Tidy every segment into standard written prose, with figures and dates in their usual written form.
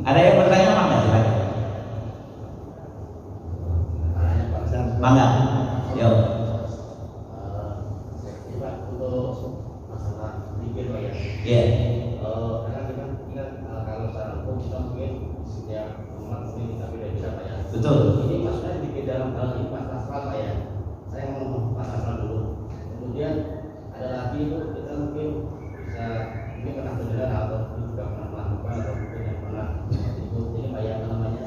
Ada yang bertanya mangga silakan. Mangga. Yo. Untuk masalah zikir Pak ya. Iya. Karena kita ingat kalau secara hukum kita mungkin setiap umat mungkin kita beda-beda Pak ya. Betul. Ini maksudnya zikir dalam hal ini pas asal Pak ya. Saya ngomong pas asal dulu. Kemudian ada lagi itu kita mungkin bisa mungkin pernah mendengar atau juga pernah melakukan atau mungkin yang pernah ikut ini Pak ya, apa namanya?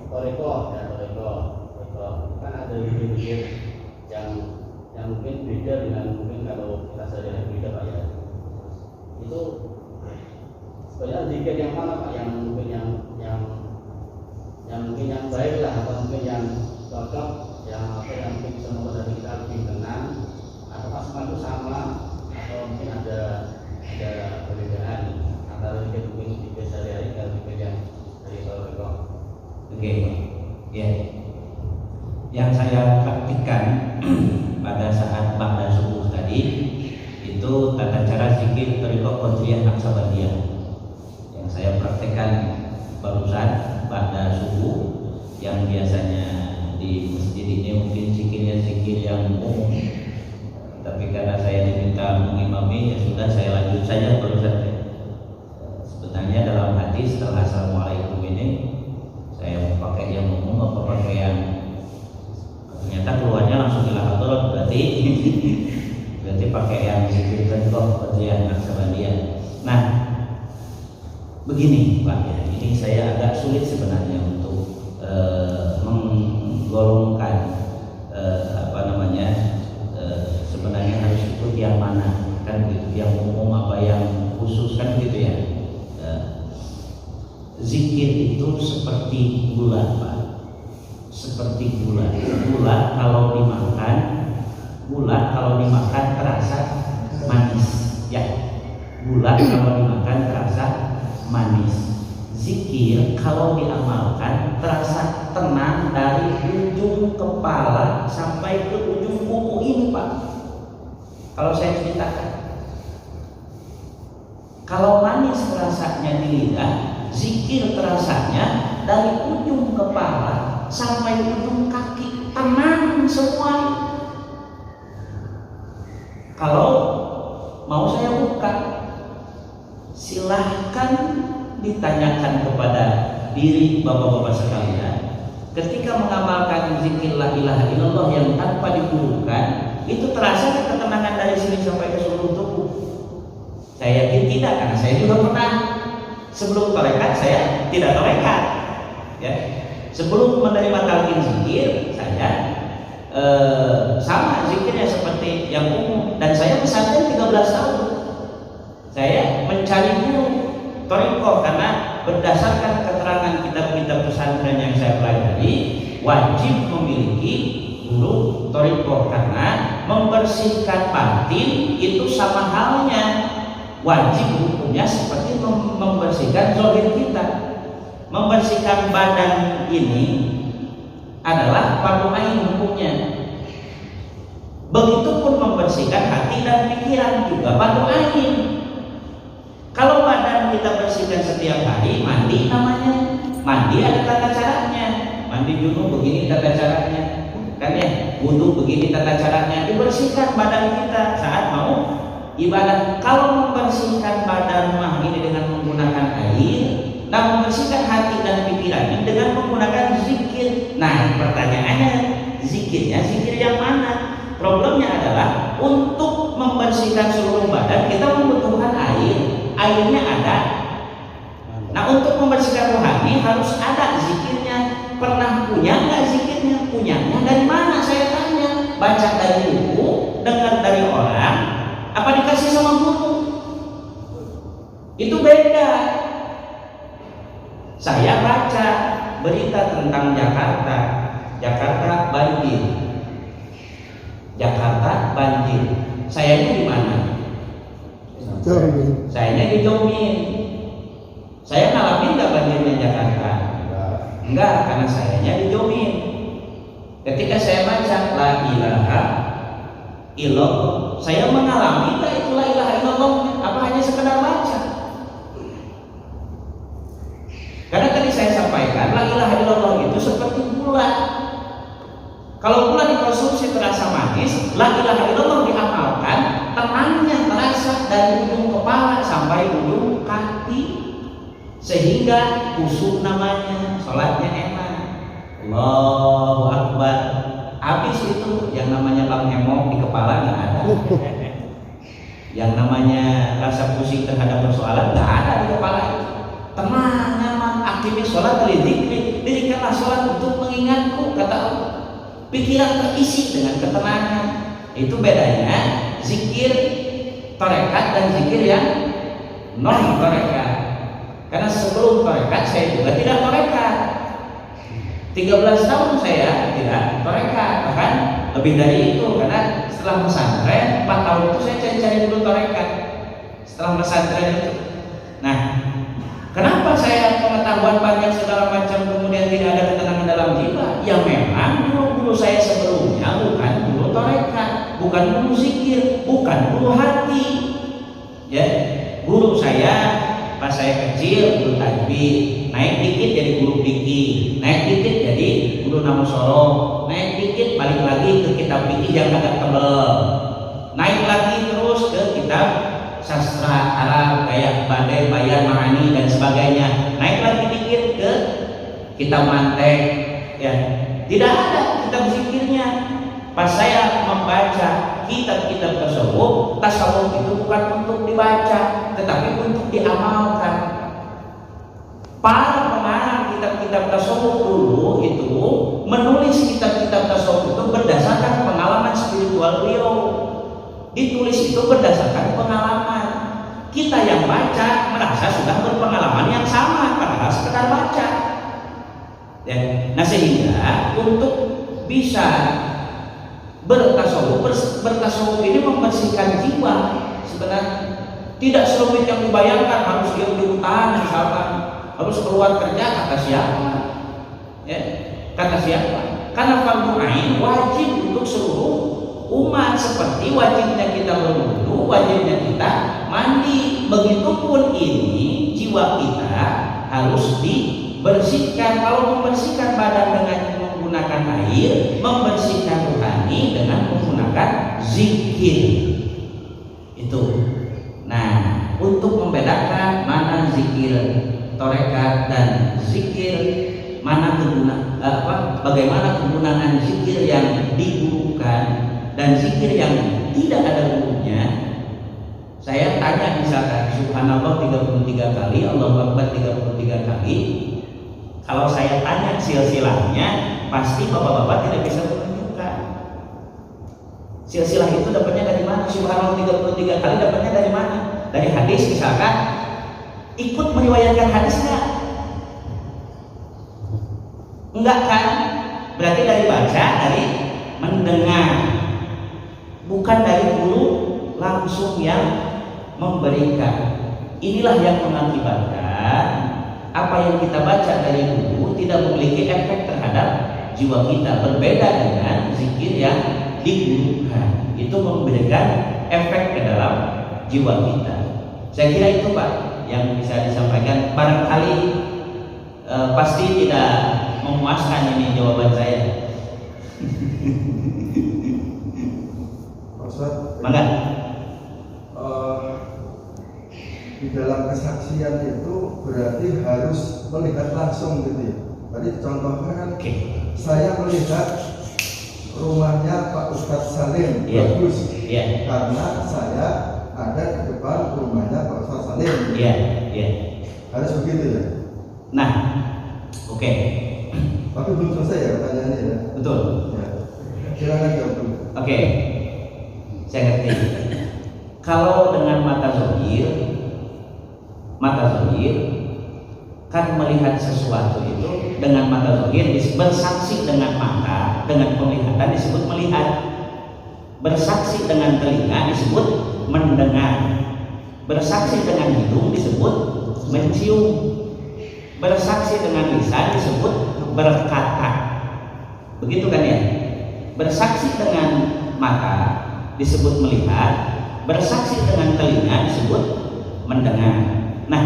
Toreko ya, toreko kan ada zikir yang mungkin beda dengan mungkin kalau kita sehari-hari beda Pak ya. Itu sebenarnya zikir yang mana Pak, yang mungkin yang mungkin yang baik lah, atau mungkin yang cocok, yang apa yang mungkin bisa membuat hati kita lebih tenang, atau semua itu sama, atau mungkin ada perbedaan antara zikir mungkin zikir sehari-hari dan zikir yang dari toreko. Oke, ya. Yang saya praktikkan pada saat ba'da subuh tadi itu tata cara zikir Thariqah Qadiriyah Naqsabandiyah. Yang saya praktikkan barusan ba'da subuh, yang biasanya di masjid ini mungkin zikirnya zikir yang umum, tapi karena saya diminta mengimami, ya sudah saya lanjut saja barusan. Sebenarnya dalam hati setelah assalamualaikum ini saya mau pakai yang umum apa pakai yang, ternyata keluarnya langsung ilah hadrat, berarti pakai yang zikir Thariqah Qadiriyah Naqsabandiyah. Nah, begini Pak ya, ini saya agak sulit sebenarnya untuk menggolongkan sebenarnya harus ikut yang mana kan gitu, yang umum apa yang khusus kan gitu ya. Zikir itu seperti gula Pak, seperti gula kalau dimakan terasa manis ya, gula kalau dimakan terasa manis. Zikir kalau diamalkan terasa tenang dari ujung kepala sampai ke ujung kuku ini Pak. Kalau saya ceritakan, kalau manis rasanya di lidah, zikir terasanya dari ujung kepala sampai ujung kaki, tenang semua. Kalau mau saya buka, silahkan ditanyakan kepada diri bapak-bapak sekalian. Ketika mengamalkan zikir la ilaha illallah yang tanpa dikurukan, itu terasa ketenangan dari sini sampai ke seluruh tubuh. Saya yakin tidak, karena saya juga pernah. Sebelum tarekat saya tidak tarekat, ya. Sebelum menerima talqin zikir saya sama zikirnya seperti yang umum, dan saya pesantren 13 tahun. Saya mencari guru Thariqah karena berdasarkan keterangan kitab-kitab pesantren yang saya pelajari, wajib memiliki guru Thariqah karena membersihkan batin itu sama halnya wajib hukumnya seperti membersihkan zahir kita. Membersihkan badan ini adalah fardu ain hukumnya. Begitupun membersihkan hati dan pikiran juga fardu ain. Kalau badan kita bersihkan setiap hari, mandi namanya. Mandi ada tata caranya. Mandi junub begini tata caranya. Kan ya, wudu begini tata caranya. Dibersihkan badan kita saat mau ibadah. Kalau membersihkan badan mah ini dengan menggunakan air, dan membersihkan hati dan pikirannya dengan menggunakan zikir. Nah, pertanyaannya, zikirnya zikir yang mana? Problemnya adalah untuk membersihkan seluruh badan kita membutuhkan air. Airnya ada. Nah, untuk membersihkan rohani harus ada zikirnya. Pernah punya nggak zikirnya? Punyanya dari mana? Saya tanya. Baca dari buku, dengar dari orang, apa dikasih sama guru? Itu beda. Saya baca berita tentang Jakarta banjir. Jakarta banjir. Sayanya di mana? Sayanya di Jomin. Saya ngalamin nggak banjirnya Jakarta? Enggak, karena sayanya di Jomin. Ketika saya baca la ilaha illallah, saya mengalami nggak itu la ilaha illallah? Apa hanya sekedar baca? hati sehingga khusyuk namanya, sholatnya enak. Allahu Akbar. Habis itu yang namanya bang hemok di kepala nggak ada. Yang namanya rasa pusing terhadap persoalan nggak ada di kepala itu. Tenang, nyaman, aktivis sholat dari zikir. Dirikanlah sholat untuk mengingatku, kata Allah. Pikiran terisi dengan ketenangan. Itu bedanya zikir tarekat dan zikir yang non tarekat. Karena sebelum tarekat saya juga tidak tarekat. 13 tahun saya tidak tarekat, bahkan lebih dari itu, karena setelah pesantren 4 tahun itu saya cari-cari dulu tarekat. Setelah pesantren itu. Nah, kenapa saya pengetahuan banyak segala macam kemudian tidak ada ketenangan dalam jiwa? Ya memang guru-guru saya sebelumnya bukan guru tarekat, bukan guru zikir, bukan guru hati. Ya, guru saya pas saya kecil guru tajwid, naik dikit jadi guru fikih, naik dikit jadi guru nahwu shoroh, naik dikit balik lagi ke kitab fikih yang agak tebal, naik lagi terus ke kitab sastra Arab kayak Badai, Bayan, Ma'ani dan sebagainya, naik lagi dikit ke kitab mantek. Ya, tidak ada kitab zikirnya. Pas saya membaca kitab-kitab tasawuf itu bukan untuk dibaca, tetapi untuk diamalkan. Para pengarang kitab-kitab tasawuf dulu itu menulis kitab-kitab tasawuf itu berdasarkan pengalaman spiritual beliau. Ditulis itu berdasarkan pengalaman. Kita yang baca merasa sudah berpengalaman yang sama, padahal sekedar baca. Ya. Nah, sehingga untuk bisa bertasawuf ini membersihkan jiwa sebenarnya. Tidak serumit yang dibayangkan, harus dia di hutan misalkan, harus keluar kerja, kata siapa? Ya, kata siapa? Karena fardu ain wajib untuk seluruh umat, seperti wajibnya kita berwudu, wajibnya kita mandi. Begitupun ini jiwa kita harus dibersihkan. Kalau membersihkan badan dengan menggunakan air, membersihkan rohani dengan menggunakan zikir. Itu. Nah, untuk membedakan mana zikir tarekat dan zikir, mana bagaimana kegunaan zikir yang digurukan dan zikir yang tidak ada gurunya. Saya tanya misalkan subhanallah 33 kali, Allahu Akbar 33 kali. Kalau saya tanya silsilahnya, pasti bapak-bapak tidak bisa menunjukkan. Silsilah itu dapatnya dari mana? Subhanallah 33 kali dapatnya dari mana? Dari hadis misalkan. Ikut meriwayatkan hadis enggak kan? Berarti dari baca, dari mendengar, bukan dari guru langsung yang memberikan. Inilah yang mengakibatkan apa yang kita baca dari guru tidak memiliki efek terhadap jiwa kita. Berbeda dengan zikir yang digurukan, itu memberikan efek ke dalam jiwa kita. Saya kira itu Pak yang bisa disampaikan. Barangkali pasti tidak memuaskan ini jawaban saya. Maksud? Mangga. Di dalam kesaksian itu berarti harus melihat langsung gitu ya. Tadi contohnya kan, saya melihat rumahnya Pak Ustadz Salim, bagus, karena saya ada di depan rumahnya Pak Ustadz Salim. Harus begitu ya. Nah, oke. Tapi belum selesai ya pertanyaannya ya. Betul. Ya. Silakan jawab dulu. Oke, saya ngerti. Kalau dengan mata zahir kan melihat sesuatu itu dengan mata zahir, bersaksi dengan mata, dengan penglihatan disebut melihat. Bersaksi dengan telinga disebut mendengar. Bersaksi dengan hidung disebut mencium. Bersaksi dengan lisan disebut berkata. Begitu kan ya? Bersaksi dengan mata disebut melihat, bersaksi dengan telinga disebut mendengar. Nah,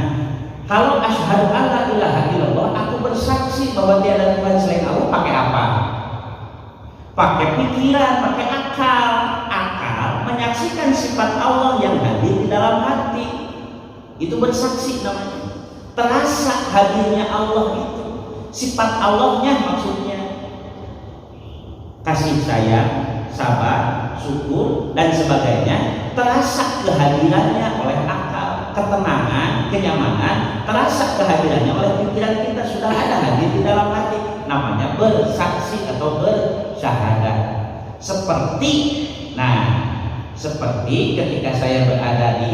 kalau asyhadu alla ilaha illallah, aku bersaksi bahwa tiada Tuhan selain Allah, pakai apa? Pakai pikiran, pakai akal. Akal menyaksikan sifat Allah yang hadir di dalam hati. Itu bersaksi namanya. Terasa hadirnya Allah itu, sifat Allahnya maksudnya. Kasih sayang, sabar, syukur dan sebagainya terasa kehadirannya oleh akal, ketenangan, kenyamanan, terasa kehadirannya oleh pikiran kita, sudah ada hadir di dalam hati. Namanya bersaksi atau bersyahadat. Seperti ketika saya berada di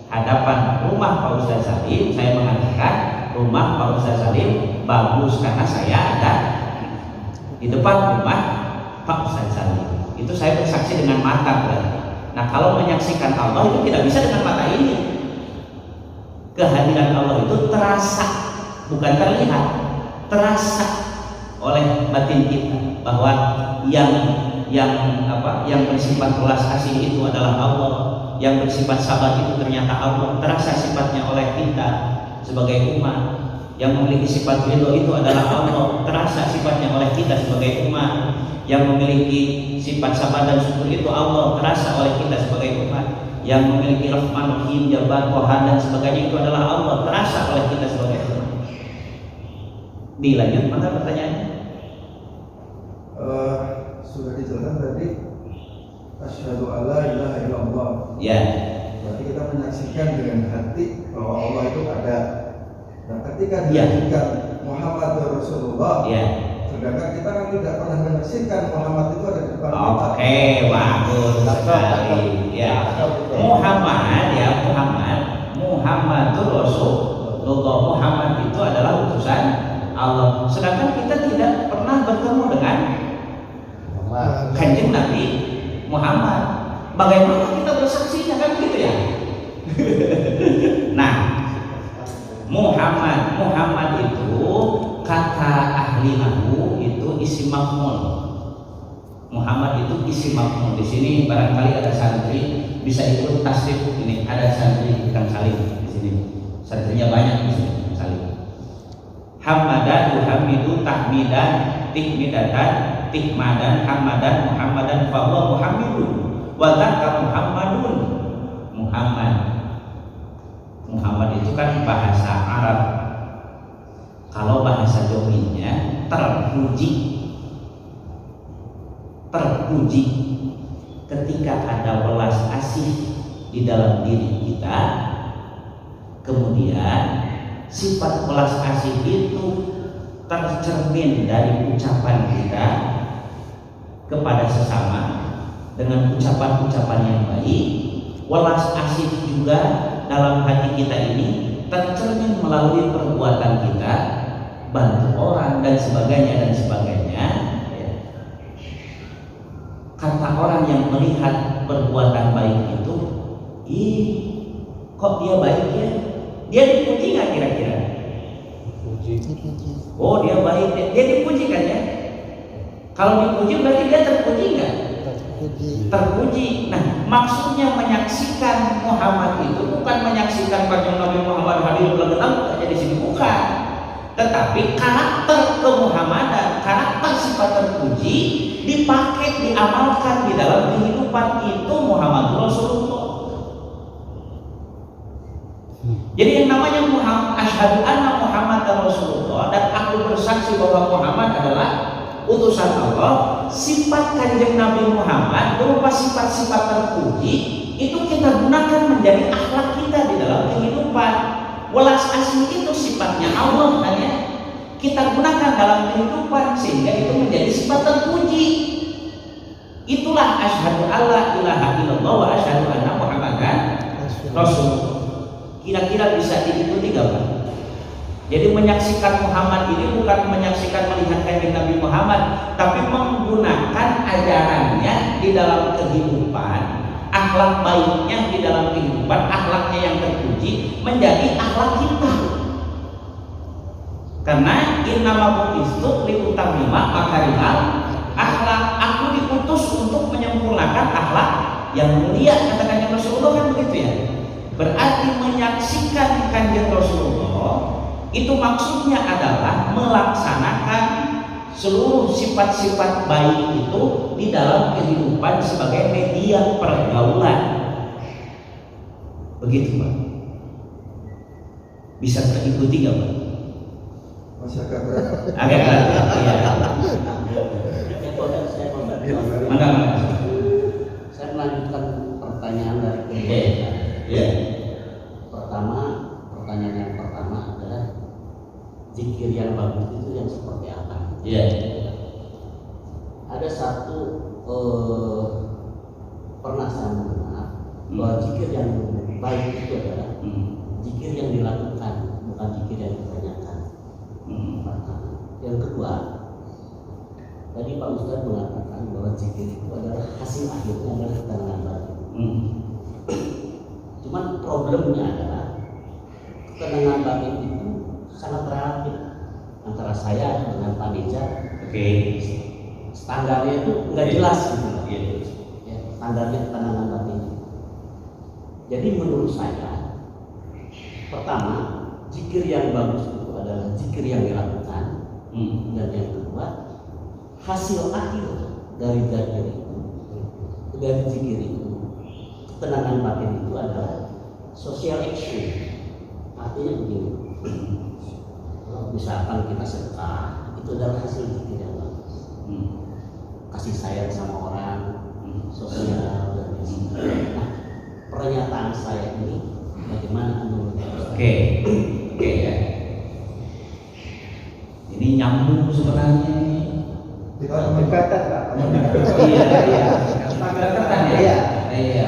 hadapan rumah Pak Ustaz Salim, saya mengatakan rumah Pak Ustaz Salim bagus karena saya ada di depan rumah Pak Ustaz Salim. Itu saya bersaksi dengan mata berarti. Nah, kalau menyaksikan Allah itu tidak bisa dengan mata ini. Kehadiran Allah itu terasa, bukan terlihat, terasa oleh batin kita bahwa yang bersifat welas asih itu adalah Allah, yang bersifat sabar itu ternyata Allah, terasa sifatnya oleh kita sebagai umat. Yang memiliki sifat ridho itu adalah Allah, terasa sifatnya oleh kita sebagai umat. Yang memiliki sifat sabar dan syukur itu Allah, terasa oleh kita sebagai umat. Yang memiliki Rahman, Rahim, Jabar, Qohar dan sebagainya itu adalah Allah, terasa oleh kita sebagai umat. Dilanjut mana pertanyaannya? Sudah dijelaskan tadi asyhadu alla ilaha illallah. Ya. Berarti kita menyaksikan dengan hati bahwa Allah itu ada. Nah, ketika dilanjutkan Muhammad Rasulullah, Ya. sedangkan kita kan tidak pernah menyaksikan Muhammad itu ada di depan kita. Oke, bagus sekali. Ya. Muhammadur Rasulullah. Muhammad itu adalah utusan Allah. Sedangkan kita tidak pernah bertemu dengan Kanjeng Nabi Muhammad. Bagaimana kita bersaksinya, kan gitu ya? Nah, Muhammad itu kata ahli nahwu itu isim maf'ul. Muhammad itu isim maf'ul. Di sini barangkali ada santri bisa ikut tasrif ini. Ada santri Kang Salim di sini. Santrinya banyak di sini, Kang Salim. Hamadan, yuhamidu, tahmidan, tihmidatan, tihmadan, hamadan, muhammadan, fahuwa muhammidun, wadaka muhammadun. Muhammad itu kan bahasa Arab. Kalau bahasa Jawinya terpuji. Ketika ada welas asih di dalam diri kita, kemudian sifat welas asih itu tercermin dari ucapan kita kepada sesama dengan ucapan-ucapan yang baik. Welas asih juga dalam hati kita ini tercermin melalui perbuatan kita, bantu orang dan sebagainya. Kata orang yang melihat perbuatan baik itu, ih, kok dia baik ya? Dia dipuji nggak kira-kira? Oh, dia baik, dia dipuji kan ya? Kalau dipuji berarti dia terpuji nggak? Terpuji. Nah, maksudnya menyaksikan Muhammad itu bukan menyaksikan Kanjeng Nabi Muhammad hadir dalam aja di sini, bukan. Tetapi karakter kemuhammadan, karakter sifat terpuji dipakai, diamalkan di dalam kehidupan itu Muhammad Rasulullah. Jadi yang namanya asyhadu anna Muhammad Rasulullah dan aku bersaksi bahwa Muhammad adalah utusan Allah. Sifat Kanjeng Nabi Muhammad berupa sifat-sifat terpuji itu kita gunakan menjadi akhlak kita di dalam kehidupan. Welas asih itu sifatnya Allah kan ya? Kita gunakan dalam kehidupan sehingga itu menjadi sifat terpuji. Itulah asyhadu alla ilaha illallah wa asyhadu anna Muhammadan Rasulullah. Kira-kira bisa diikuti gak Pak? Jadi menyaksikan Muhammad ini bukan menyaksikan melihat Kanjeng Nabi Muhammad, tapi menggunakan ajarannya di dalam kehidupan, akhlak baiknya di dalam kehidupan, akhlaknya yang terpuji menjadi akhlak kita. Karena innama bu'istu liutammima makarimal akhlak. Aku diutus untuk menyempurnakan akhlak yang mulia, kata Kanjeng Rasulullah kan begitu ya. Berarti menyaksikan Kanjeng Rasulullah itu maksudnya adalah melaksanakan seluruh sifat-sifat baik itu di dalam kehidupan sebagai media pergaulan. Begitu Pak. Bisa terikuti nggak Pak? Masih agak berat. Agak berat. Iya. Mana? Saya melanjutkan pertanyaan dari Oke. kemudian. Iya. Pertanyaan yang pertama adalah zikir yang bagus itu yang seperti apa? Iya. Ada satu pernah saya mendengar bahwa zikir yang baik itu adalah zikir yang dilakukan, bukan zikir yang ditanyakan. Pertama. Yang kedua, tadi Pak Ustadz mengatakan bahwa zikir itu adalah hasil akhirnya adalah ketenangan batin. Cuman problemnya adalah ketenangan batin itu sangat relatif antara saya dengan Pak Nija. Oke. Standarnya itu nggak jelas gitu. Iya. Ya, standarnya ketenangan batin. Jadi menurut saya, pertama, zikir yang bagus itu adalah zikir yang dilakukan, dan yang kedua, hasil akhir dari zikir itu, ketenangan batin itu adalah social action. Artinya begini, misalkan kita sedekah, itu adalah hasil zikir yang bagus. Kasih sayang sama orang, sosial dan sebagainya. Nah, pernyataan saya ini bagaimana menurut Anda? Oke ya. Ini nyambung sebenarnya ini. Kita mengatakan Pak. Iya. Dekatan ya. Iya.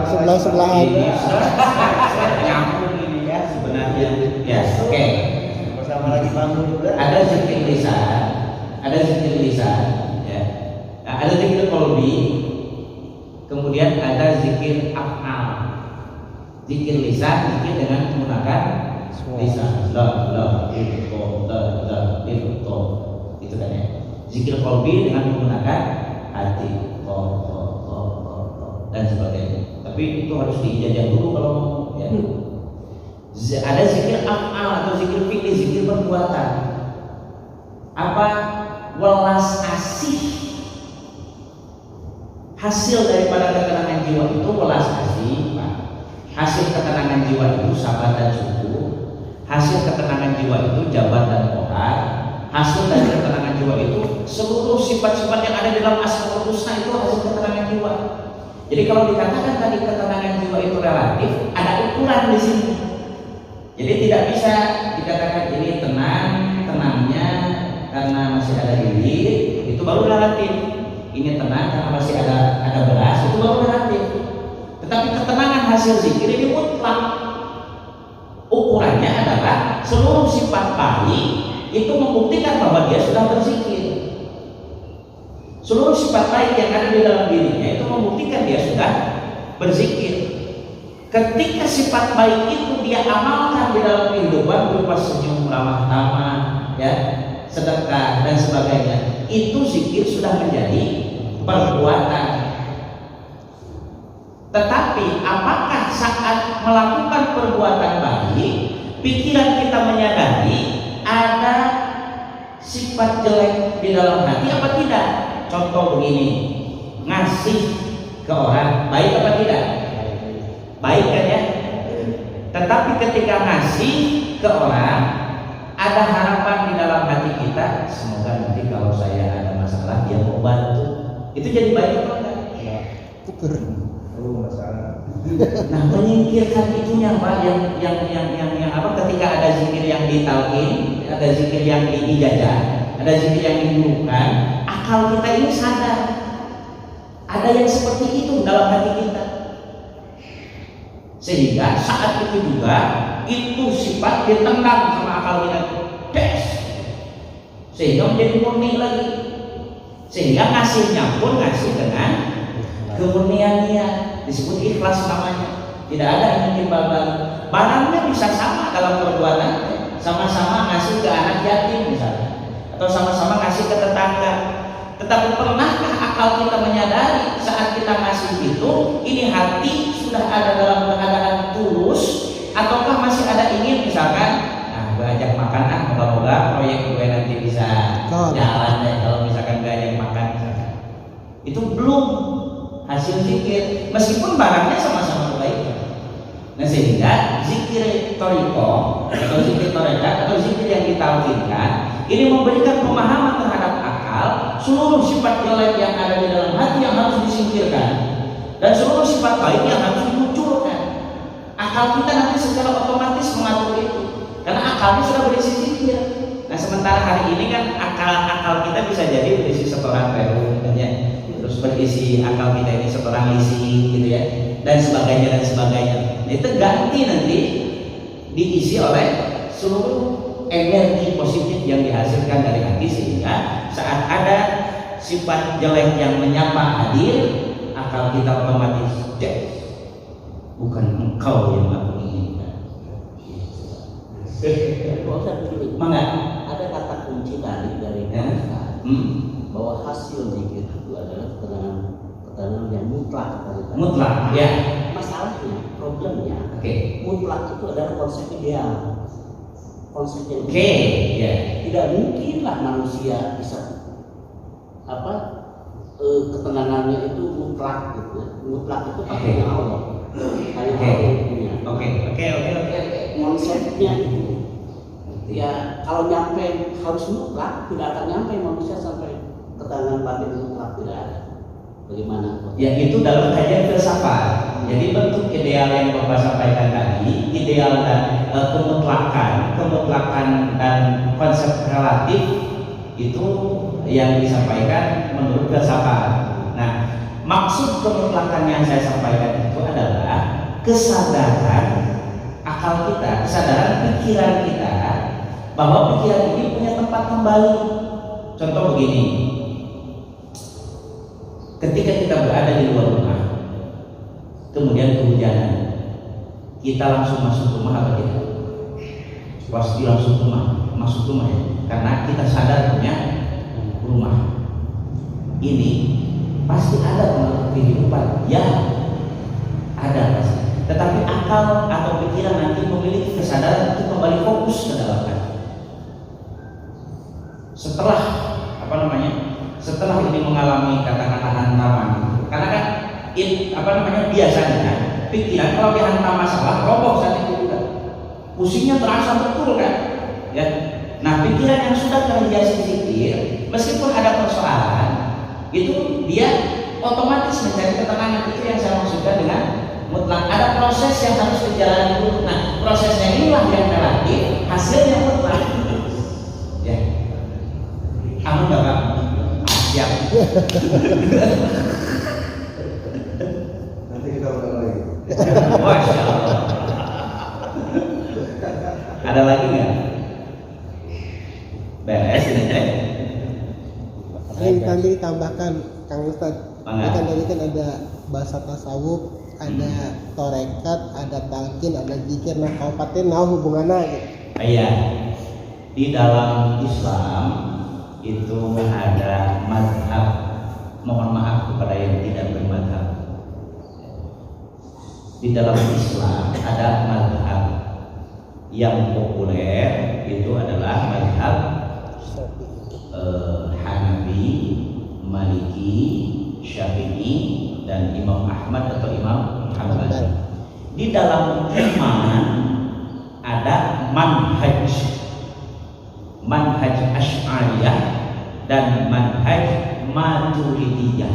Sebelah-sebelahan. Ini nyambung ini ya sebenarnya. Ya, oke. Bersama lagi bangun juga. Ada zikir lisan, ya. Nah, ada zikir qalbi, kemudian ada zikir af'al. Zikir lisan, zikir dengan menggunakan lisan. La itu kan ya. Zikir qalbi dengan menggunakan hati. Dan sebagainya. Tapi itu harus diijazah dulu kalau mau ya. Ada zikir af'al atau zikir fi'li, zikir perbuatan. Apa? Welas asih. Hasil daripada ketenangan jiwa itu welas asih, Pak. Hasil ketenangan jiwa itu sabar dan syukur. Hasil ketenangan jiwa itu jabat dan tohat. Hasil dari ketenangan jiwa itu seluruh sifat-sifat yang ada di dalam Asmaul Husna itu hasil ketenangan jiwa. Jadi kalau dikatakan tadi ketenangan jiwa itu relatif, ada ukuran di sini. Jadi tidak bisa dikatakan ini tenangnya karena masih ada lilit, itu baru relatif. Ini tenang karena masih ada beras, itu baru relatif. Tetapi ketenangan hasil zikir ini mutlak. Ukurannya adalah seluruh sifat baik itu membuktikan bahwa dia sudah berzikir. Seluruh sifat baik yang ada di dalam dirinya itu membuktikan dia sudah berzikir. Ketika sifat baik itu dia amalkan di dalam kehidupan berupa senyum, ramah tamah, ya, sedekah dan sebagainya, itu zikir sudah menjadi perbuatan. Tetapi apakah saat melakukan perbuatan baik, pikiran kita menyadari ada sifat jelek di dalam hati apa tidak? Contoh begini, ngasih ke orang baik apa tidak? Baik kan ya? Tetapi ketika ngasih ke orang, ada harapan di dalam hati kita, semoga nanti kalau saya ada masalah dia mau bantu. Itu jadi baik atau enggak? Ya. Masalah. Nah, menyingkirkan itunya Pak, yang apa? Ketika ada zikir yang ditalkin, ada zikir yang diijazah, ada zikir yang dibutuhkan, akal kita ini sadar ada yang seperti itu dalam hati kita. Sehingga saat itu juga itu sifat ditendang sama akal kita, sehingga menjadi murni lagi. Sehingga ngasihnya pun ngasih dengan kemurniannya, disebut ikhlas namanya. Tidak ada yang timbal balik. Barangnya bisa sama dalam perbuatan, sama-sama ngasih ke anak yatim misalnya, atau sama-sama ngasih ke tetangga. Tetapi pernahkah akal kita menyadari saat kita ngasih itu, ini hati sudah ada dalam keadaan tulus, ataukah masih ada ingin misalkan, nah gue ajak makan moga-moga proyek gue nanti bisa jalan deh kalau misalkan gue ajak makan misalkan. Itu belum hasil zikir, meskipun barangnya sama-sama kebaikan. Nah sehingga zikir toriko atau zikir torekat atau zikir yang ditalkinkan ini memberikan pemahaman terhadap akal seluruh sifat jelek yang ada di dalam hati yang harus disingkirkan dan seluruh sifat baik yang harus dimunculkan. Akal kita nanti secara otomatis mengatur itu karena akalnya sudah berisi zikir. Nah sementara hari ini kan akal kita bisa jadi berisi setoran peru ya. Terus berisi akal kita ini setoran isi gitu ya dan sebagainya. Itu ganti nanti diisi oleh seluruh energi positif yang dihasilkan dari hati sehingga saat ada sifat jelek yang menyapa hadir akal kita otomatis bukan engkau yang aku inginkan. Mangga Ada kata kunci tadi dari bahwa hasil zikir itu adalah keterangan yang mutlak. mutlak ya. Masalahnya, problemnya, Oke. mutlak itu adalah konsep ideal. Konsep yang Oke, ya. tidak mungkinlah manusia bisa ketenangannya itu mutlak gitu. Mutlak itu hanya Allah. Hanya Allah yang punya. Oke. Konsepnya itu ya kalau nyampe harus mutlak tidak akan nyampe manusia sampai ketenangan batin mutlak tidak ada. Bagaimana? Ya itu dalam kajian filsafat. Jadi bentuk ideal yang Bapak sampaikan tadi, ideal dan kemutlakan dan konsep relatif itu yang disampaikan menurut filsafat. Nah, maksud kemutlakan yang saya sampaikan itu adalah kesadaran akal kita, kesadaran pikiran kita bahwa pikiran ini punya tempat kembali. Contoh begini, ketika kita berada di luar rumah, kemudian kehujanan, kita langsung masuk rumah apa tidak? Pasti langsung masuk rumah ya, karena kita sadar punya rumah. Ini pasti ada pengaruh kehidupan, ya ada pasti. Tetapi akal atau pikiran nanti memiliki kesadaran untuk kembali fokus ke dalam hati. Setelah ini mengalami kata-kata hantaman, karena kan biasanya pikiran kalau dihantam masalah roboh saat itu juga, pusingnya terasa betul kan, ya. Nah pikiran yang sudah terhiasi zikir, meskipun ada persoalan, itu dia otomatis mencari ketenangan. Itu yang saya maksudkan dengan mutlak. Ada proses yang harus dijalani dulu. Nah prosesnya inilah yang relatif, hasilnya mutlak. Ya, aman nggak Pak? Siap. Nanti kita ulang lagi. Masya Allah. Ada lagi nggak? Beres ini teh. Yang tadi tambahkan Kang Ustadz, Mangga. kan tadi kan ada bahasa tasawuf, ada torekat, ada talqin, ada zikir. Nah, kalau paten hubungannya gitu. Iya, di dalam Islam itu ada mazhab. Mohon maaf kepada yang tidak bermazhab. Di dalam Islam ada mazhab yang populer, itu adalah mazhab Hanafi, Maliki, Syafi'i, dan Imam Ahmad atau Imam Hambali. Di dalam iman ada manhaj Asy'ariyah dan manhaj Maturidiyah.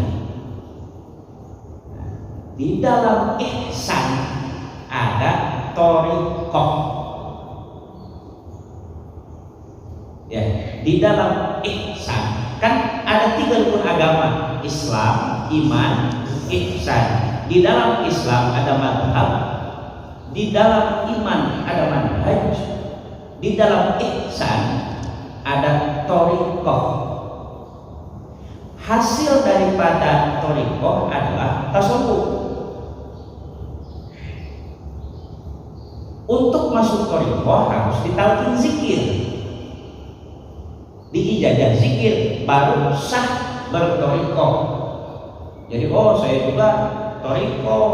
Di dalam ihsan ada thariqah. Ya, di dalam ihsan kan ada 3 rukun agama: Islam, iman, ihsan. Di dalam Islam ada mazhab, di dalam iman ada manhaj, di dalam ihsan ada thariqah. Hasil daripada thariqah adalah tasawuf. Untuk masuk thariqah harus ditalqin zikir, diijazah zikir, baru sah berthariqah. Jadi saya juga thariqah,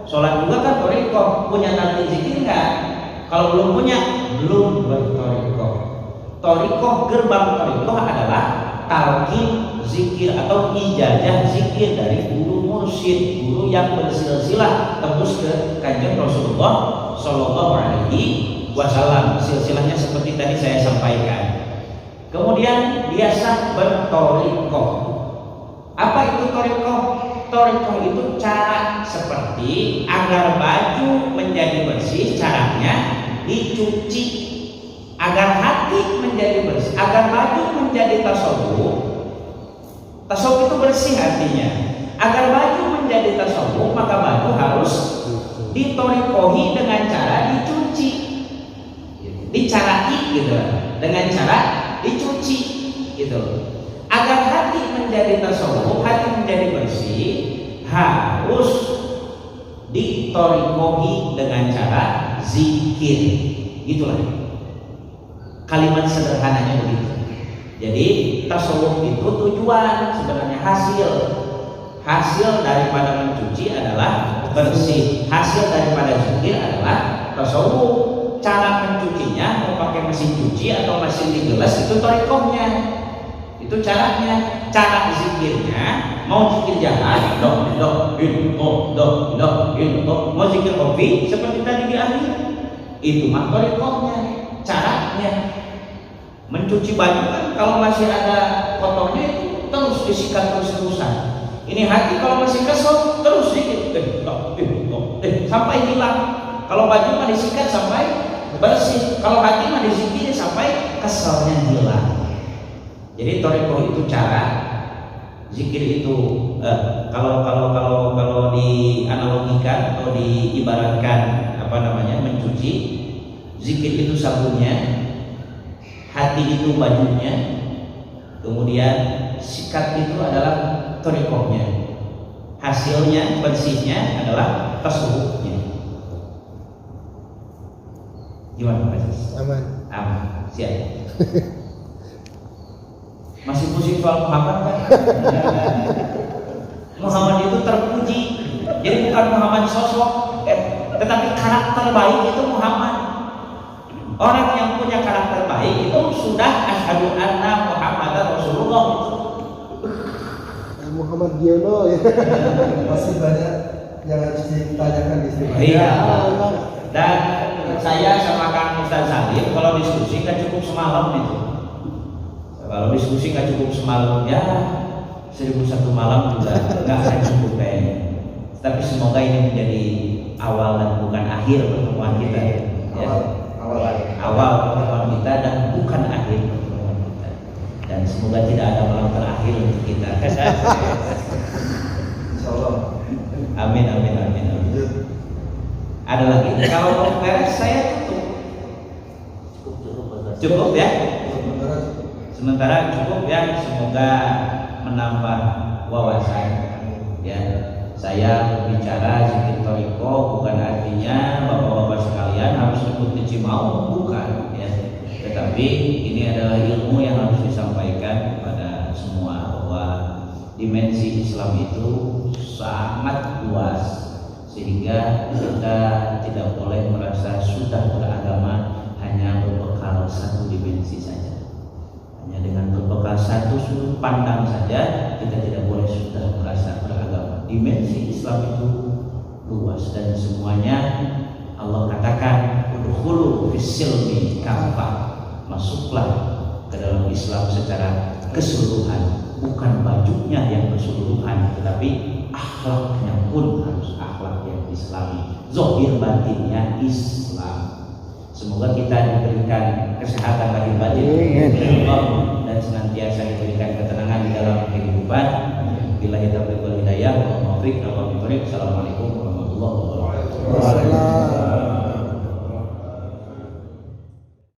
sholat juga kan thariqah, punya talqin zikir enggak? Kalau belum punya, belum berthariqah. Thariqah, gerbang thariqah adalah talqin zikir atau ijazah zikir dari guru mursyid, guru yang bersilsilah tembus ke Kanjeng Rasulullah Shallallahu Alaihi Wasallam. Silsilahnya seperti tadi saya sampaikan. Kemudian biasa bertorikoh. Apa itu torikoh? Torikoh itu cara seperti agar baju menjadi bersih, caranya dicuci. Agar hati menjadi bersih, agar baju menjadi tasawuf. Tasawuf itu bersih artinya. Agar baju menjadi tasawuf, maka baju harus ditorikohi dengan cara dicuci, dicarai gitu, dengan cara dicuci gitu. Agar hati menjadi tasawuf, hati menjadi bersih, harus ditorikohi dengan cara zikir, gitulah. Kalimat sederhananya begitu. Jadi tasawuf itu tujuan, sebenarnya hasil daripada mencuci adalah bersih. Hasil daripada zikir adalah tasawuf. Cara mencucinya mau pakai mesin cuci atau mesin digelas itu torikohnya. Itu caranya. Cara zikirnya mau zikir jahat, mau zikir kopi seperti tadi di akhir. Itu mah torikohnya. Caranya mencuci baju kan kalau masih ada kotornya itu terus disikat terus-terusan. Ini hati kalau masih kesel terus dikit sampai hilang. Kalau baju mah disikat sampai bersih, kalau hati mah disikat sampai keselnya hilang. Jadi torikoh itu cara, zikir itu kalau dianalogikan atau diibaratkan mencuci, zikir itu sabunnya, hati itu bajunya, kemudian sikat itu adalah torikohnya, hasilnya bersihnya adalah tasawufnya. Gimana Pak? Aman, siap. Masih pusing soal Muhammad kan? Muhammad itu terpuji, jadi bukan Muhammad sosok, tetapi karakter baik itu Muhammad. Orang yang punya karakter baik itu sudah asyhadu anna Muhammadar Rasulullah. Muhammad Diono ya. Masih banyak yang harus ditanyakan di sini. Iya. Dan saya sama Kang Ustaz Salim kalau diskusi kan cukup semalam itu. Kalau diskusi kan cukup semalam ya 1001 malam juga nggak akan cukup kayaknya. Tapi semoga ini menjadi awal dan bukan akhir pertemuan kita. Ya. Awal pertemuan kita dan bukan akhir pertemuan kita. Dan semoga tidak ada malam terakhir untuk kita. Insyaallah. Amin. Ada lagi? Kalau mau beres saya cukup ya. Sementara cukup ya. Semoga menambah wawasan ya. Saya berbicara zikir toriko bukan artinya bapak-bapak sekalian harus ikut kecimau, bukan ya. Tetapi ini adalah ilmu yang harus disampaikan kepada semua bahwa dimensi Islam itu sangat luas sehingga kita tidak boleh merasa sudah beragama hanya berbekal satu dimensi saja. Hanya dengan berbekal satu sudut pandang saja kita tidak boleh sudah merasa beragama. Dimensi Islam itu luas dan semuanya Allah katakan udkhulu fis-silmi kafah, masuklah ke dalam Islam secara keseluruhan, bukan bajunya yang keseluruhan tetapi akhlaknya pun harus akhlak yang Islami, zahir batinnya Islam. Semoga kita diberikan kesehatan lahir batin dan senantiasa diberikan ketenangan di dalam kehidupan. Billahi taufiq wal hidayah. Assalamualaikum warahmatullahi wabarakatuh.